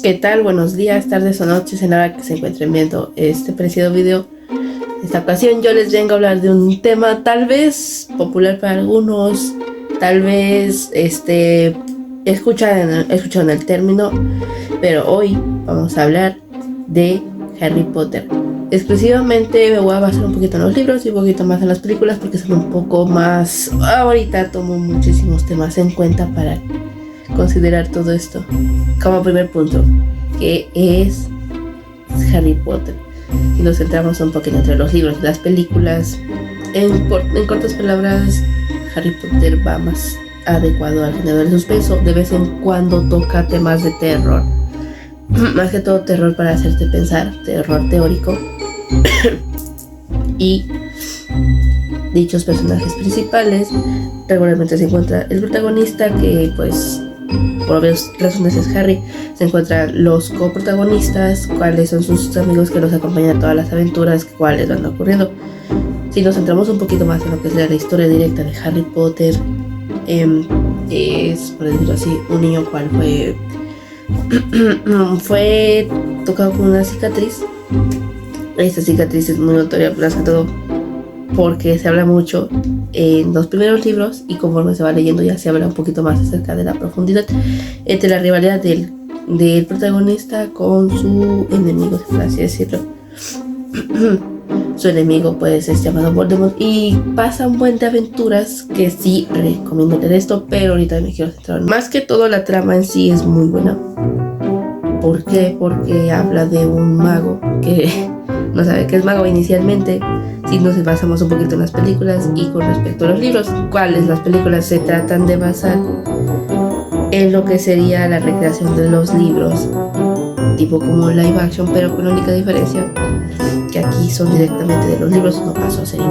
¿Qué tal? Buenos días, tardes o noches en la hora que se encuentren viendo este preciado video. En esta ocasión yo les vengo a hablar de un tema tal vez popular para algunos, tal vez escucharon el término, pero hoy vamos a hablar de Harry Potter. Exclusivamente me voy a basar un poquito en los libros y un poquito más en las películas porque son un poco más... Ahorita tomo muchísimos temas en cuenta para considerar todo esto. Como primer punto, ¿qué es Harry Potter? Si nos centramos un poquito entre los libros y las películas, en cortas palabras, Harry Potter va más adecuado al género del suspenso. De vez en cuando toca temas de terror, más que todo terror para hacerte pensar, terror teórico. Y dichos personajes principales regularmente se encuentra el protagonista, que pues por obvias razones es Harry. Se encuentran los coprotagonistas, cuáles son sus amigos que los acompañan a todas las aventuras, cuáles van ocurriendo. Si nos centramos un poquito más en lo que es la historia directa de Harry Potter, es, por decirlo así, un niño cual fue tocado con una cicatriz. Esta cicatriz es muy notoria, más que todo porque se habla mucho en los primeros libros, y conforme se va leyendo ya se habla un poquito más acerca de la profundidad entre la rivalidad del protagonista con su enemigo, por así decirlo. Su enemigo pues es llamado Voldemort, y pasa un buen de aventuras que sí recomiendo leer esto, pero ahorita me quiero centrar. Más que todo, la trama en sí es muy buena. ¿Por qué? Porque habla de un mago que no sabe que es mago inicialmente. Si nos basamos un poquito en las películas y con respecto a los libros, ¿cuáles? Las películas se tratan de basar en lo que sería la recreación de los libros, tipo como live action, pero con la única diferencia que aquí son directamente de los libros, no pasó a serie.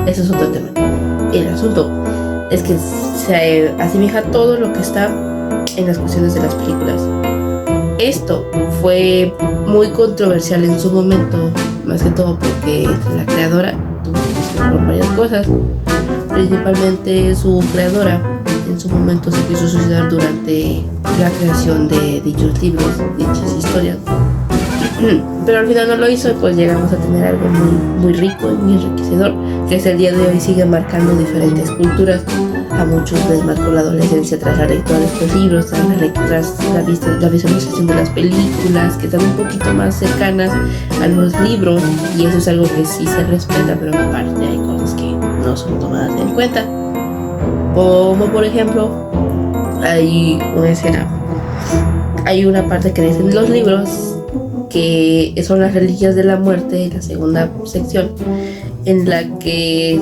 Eso es otro tema. El asunto es que se asemeja todo lo que está en las cuestiones de las películas. Esto fue muy controversial en su momento, más que todo porque la creadora tuvo que discutir por varias cosas. Principalmente su creadora en su momento se quiso suicidar durante la creación de dichos libros, dichas historias. Pero al final no lo hizo, y pues llegamos a tener algo muy rico y muy enriquecedor, que es el día de hoy sigue marcando diferentes culturas. A muchos les marcó la adolescencia tras la lectura de estos libros, tras la visualización de las películas, que están un poquito más cercanas a los libros, y eso es algo que sí se respeta, pero aparte hay cosas que no son tomadas en cuenta. Como por ejemplo, hay una escena, hay una parte que dicen en los libros que son las reliquias de la muerte, la segunda sección, en la que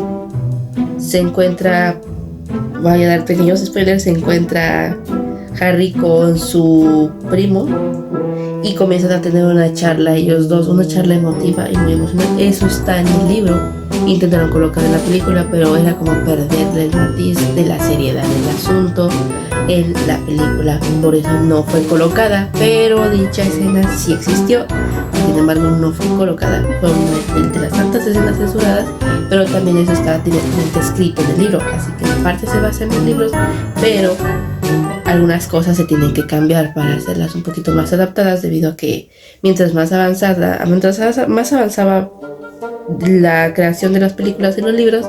se encuentra, voy a dar pequeños spoilers, se encuentra Harry con su primo y comienzan a tener una charla ellos dos, una charla emotiva y muy emocional. Eso está en el libro. Intentaron colocar en la película, pero era como perderle el matiz de la seriedad del asunto en la película, por eso no fue colocada, pero dicha escena sí existió. Sin embargo, no fue colocada, fue una de las tantas escenas censuradas, pero también eso está directamente escrito en el libro, así que en parte se basa en los libros, pero algunas cosas se tienen que cambiar para hacerlas un poquito más adaptadas, debido a que mientras más avanzaba la creación de las películas y los libros,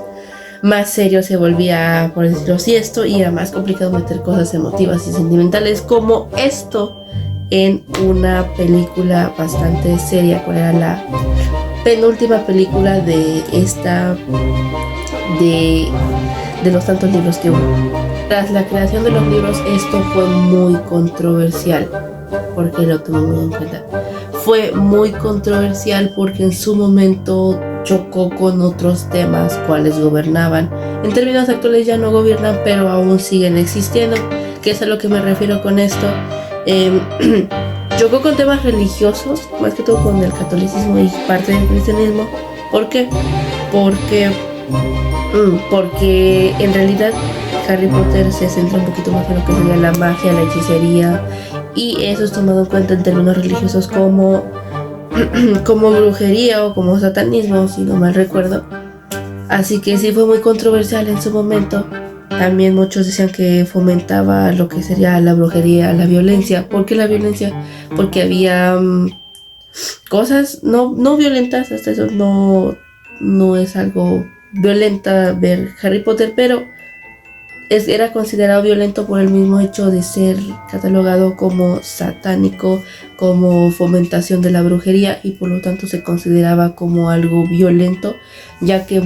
más serio se volvía, por decirlo así, esto, y era más complicado meter cosas emotivas y sentimentales como esto en una película bastante seria, cual era la penúltima película de esta de los tantos libros que hubo. Tras la creación de los libros, esto fue muy controversial, porque lo tomé muy en cuenta. Fue muy controversial porque en su momento chocó con otros temas cuales gobernaban. En términos actuales ya no gobiernan, pero aún siguen existiendo, que es a lo que me refiero con esto. Chocó con temas religiosos, más que todo con el catolicismo y parte del cristianismo. ¿Por qué? Porque en realidad Harry Potter se centra un poquito más en lo que sería la magia, la hechicería, y eso es tomado en cuenta en términos religiosos como brujería o como satanismo, si no mal recuerdo. Así que sí fue muy controversial en su momento, También muchos decían que fomentaba lo que sería la brujería, la violencia. ¿Por qué la violencia? Porque había cosas no violentas, hasta eso no es algo violenta ver Harry Potter, pero era considerado violento por el mismo hecho de ser catalogado como satánico, como fomentación de la brujería, y por lo tanto se consideraba como algo violento, ya que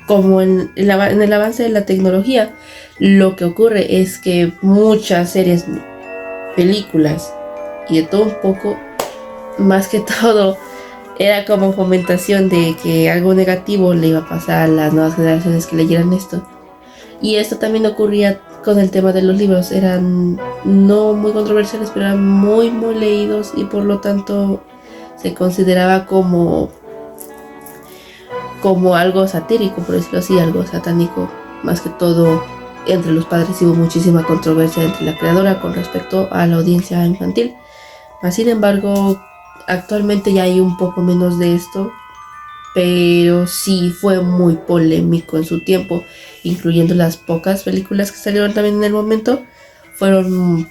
como en el avance de la tecnología, lo que ocurre es que muchas series, películas y de todo un poco, más que todo, era como fomentación de que algo negativo le iba a pasar a las nuevas generaciones que leyeran esto. Y esto también ocurría con el tema de los libros. Eran no muy controversiales, pero eran muy, muy leídos, y por lo tanto se consideraba como algo satírico, por decirlo así, algo satánico. Más que todo, entre los padres hubo muchísima controversia entre la creadora con respecto a la audiencia infantil. Sin embargo, actualmente ya hay un poco menos de esto, pero sí fue muy polémico en su tiempo, incluyendo las pocas películas que salieron también en el momento. Fueron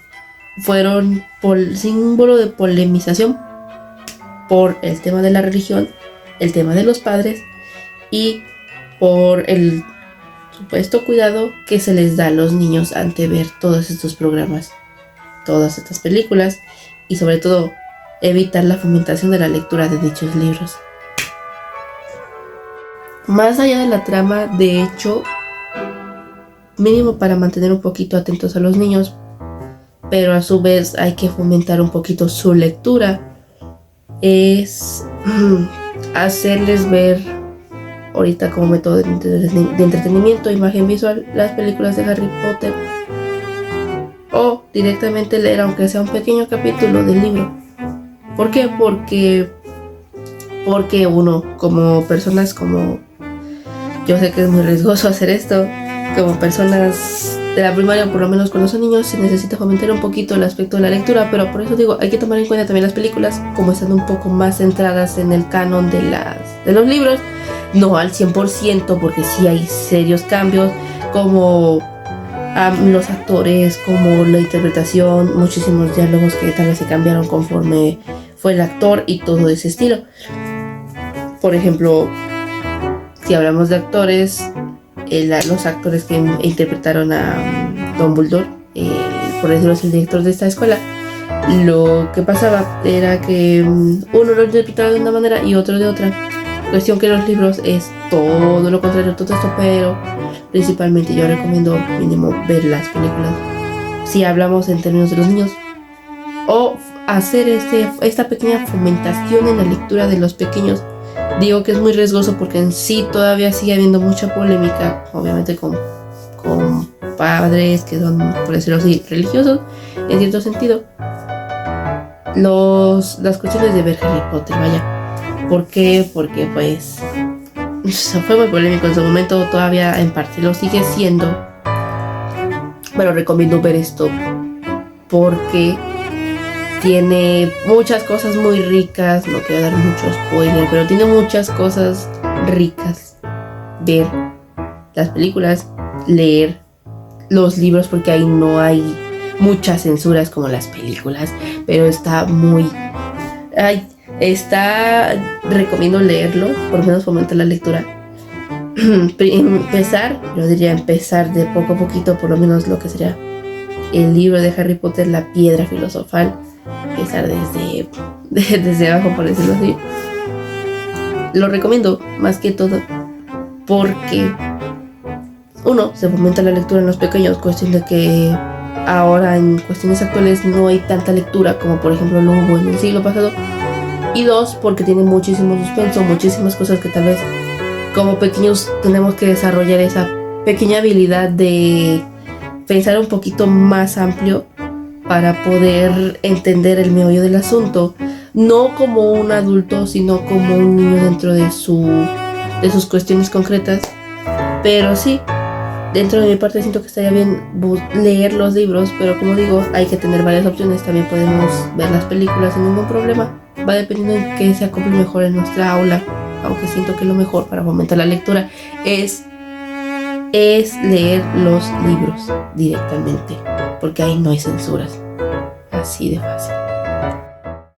símbolo de polemización por el tema de la religión, el tema de los padres y por el supuesto cuidado que se les da a los niños ante ver todos estos programas, todas estas películas, y sobre todo evitar la fomentación de la lectura de dichos libros. Más allá de la trama, de hecho, mínimo para mantener un poquito atentos a los niños, pero a su vez hay que fomentar un poquito su lectura, es hacerles ver, ahorita como método de entretenimiento, imagen visual, las películas de Harry Potter, o directamente leer, aunque sea un pequeño capítulo del libro. ¿Por qué? Porque uno, como personas, como yo sé que es muy riesgoso hacer esto, como personas de la primaria, por lo menos cuando son niños, se necesita fomentar un poquito el aspecto de la lectura, pero por eso digo, hay que tomar en cuenta también las películas, como están un poco más centradas en el canon de los libros, no al 100%, porque sí hay serios cambios, como los actores, como la interpretación, muchísimos diálogos que tal vez se cambiaron conforme fue el actor y todo ese estilo. Por ejemplo, si hablamos de actores, los actores que interpretaron a Dumbledore, por decirlo así, el director de esta escuela, lo que pasaba era que uno lo interpretaba de una manera y otro de otra. Cuestión que en los libros es todo lo contrario, todo esto, pero principalmente yo recomiendo mínimo ver las películas si hablamos en términos de los niños, o hacer esta pequeña fomentación en la lectura de los pequeños. Digo que es muy riesgoso porque en sí todavía sigue habiendo mucha polémica, obviamente con padres que son, por decirlo así, religiosos en cierto sentido, las cuestiones de ver Harry Potter, vaya. ¿Por qué? Porque pues fue muy polémico en su momento, todavía en parte lo sigue siendo, pero recomiendo ver esto porque tiene muchas cosas muy ricas. No quiero dar mucho spoiler, pero tiene muchas cosas ricas. Ver las películas, leer los libros, porque ahí no hay muchas censuras como las películas, pero está muy... recomiendo leerlo, por lo menos fomentar la lectura. Yo diría empezar de poco a poquito, por lo menos lo que sería el libro de Harry Potter, La Piedra Filosofal. Empezar desde abajo, por decirlo así. Lo recomiendo más que todo porque uno, se fomenta la lectura en los pequeños, cuestión de que ahora en cuestiones actuales no hay tanta lectura como por ejemplo lo hubo en el siglo pasado. Y dos, porque tiene muchísimo suspenso, muchísimas cosas que tal vez como pequeños tenemos que desarrollar esa pequeña habilidad de pensar un poquito más amplio para poder entender el meollo del asunto, no como un adulto, sino como un niño dentro de sus cuestiones concretas. Pero sí, dentro de mi parte siento que estaría bien leer los libros, pero como digo, hay que tener varias opciones. También podemos ver las películas sin ningún problema, va dependiendo de qué se acople mejor en nuestra aula, aunque siento que lo mejor para fomentar la lectura es es leer los libros directamente, porque ahí no hay censuras. Así de fácil.